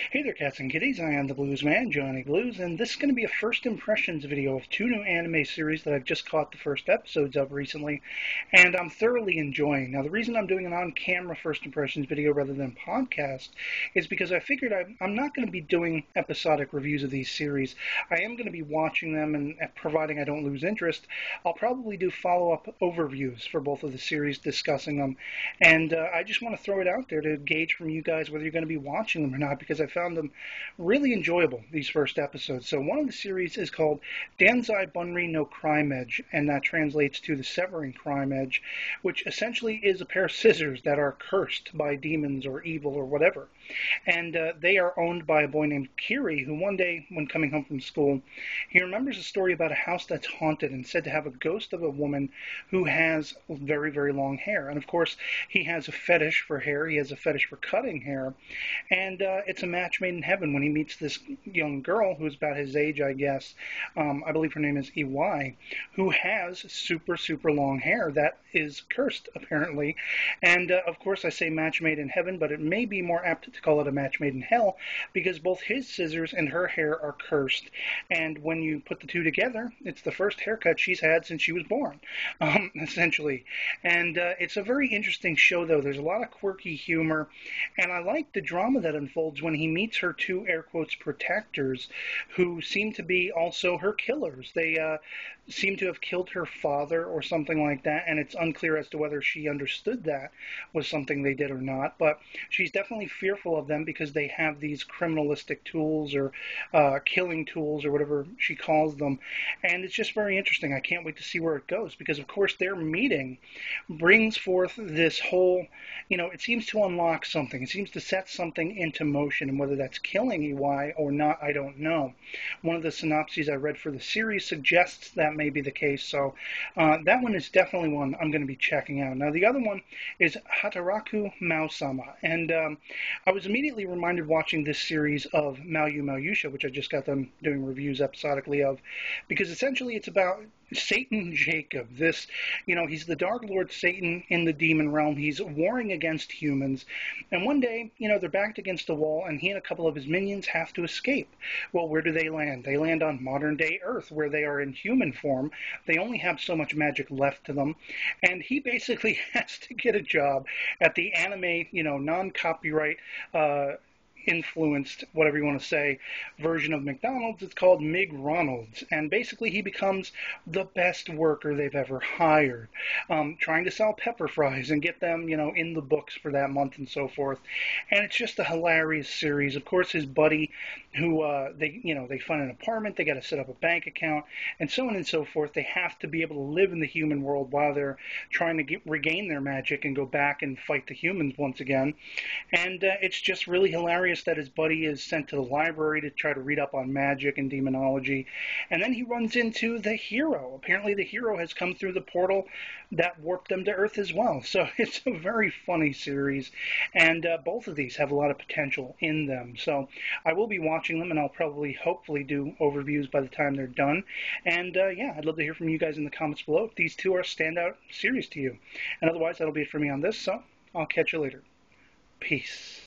Hey there, cats and kitties. I am the Blues Man, Johnny Blues, and this is going to be a first impressions video of two new anime series that I've just caught the first episodes of recently, and I'm thoroughly enjoying. Now, the reason I'm doing an on-camera first impressions video rather than podcast is because I figured I'm not going to be doing episodic reviews of these series. I am going to be watching them, and providing I don't lose interest, I'll probably do follow-up overviews for both of the series, discussing them, and I just want to throw it out there to gauge from you guys whether you're going to be watching them or not, because I found them really enjoyable, these first episodes. So one of the series is called Dansai Bunri no Crime Edge, and that translates to the Severing Crime Edge, which essentially is a pair of scissors that are cursed by demons or evil or whatever. And they are owned by a boy named Kiri, who one day, when coming home from school, he remembers a story about a house that's haunted and said to have a ghost of a woman who has very, very long hair. And of course, he has a fetish for hair. He has a fetish for cutting hair. And it's a match made in heaven when he meets this young girl who's about his age, I guess. I believe her name is EY, who has super, super long hair that is cursed, apparently. And of course, I say match made in heaven, but it may be more apt to call it a match made in hell, because both his scissors and her hair are cursed. And when you put the two together, it's the first haircut she's had since she was born, essentially. And it's a very interesting show, though. There's a lot of quirky humor, and I like the drama that unfolds when he meets her two, air quotes, protectors, who seem to be also her killers. They seem to have killed her father or something like that, and it's unclear as to whether she understood that was something they did or not, but she's definitely fearful of them because they have these criminalistic tools or killing tools or whatever she calls them, and it's just very interesting. I can't wait to see where it goes, because of course their meeting brings forth this whole, it seems to unlock something. It seems to set something into motion, and whether that's killing EY or not, I don't know. One of the synopses I read for the series suggests that may be the case, so that one is definitely one I'm going to be checking out. Now, the other one is Hataraku Maou-sama, and I was immediately reminded watching this series of Mauyusha, which I just got done doing reviews episodically of, because essentially it's about Satan Jacob. He's the Dark Lord Satan in the demon realm. He's warring against humans, and one day, they're backed against a wall, and he and a couple of his minions have to escape. Well, where do they land? They land on modern-day Earth, where they are in human form. They only have so much magic left to them, and he basically has to get a job at the anime, non-copyright influenced, whatever you want to say, version of McDonald's. It's called McRonald's, and basically he becomes the best worker they've ever hired, trying to sell pepper fries and get them, in the books for that month and so forth. And it's just a hilarious series. Of course, his buddy, who they find an apartment, they got to set up a bank account, and so on and so forth. They have to be able to live in the human world while they're trying to regain their magic and go back and fight the humans once again. And it's just really hilarious that his buddy is sent to the library to try to read up on magic and demonology, and then he runs into the hero. Apparently the hero has come through the portal that warped them to Earth as well. So it's a very funny series, and both of these have a lot of potential in them. So I will be watching them, and I'll hopefully do overviews by the time they're done. And yeah, I'd love to hear from you guys in the comments below if these two are standout series to you. And otherwise, that'll be it for me on this, so I'll catch you later. Peace.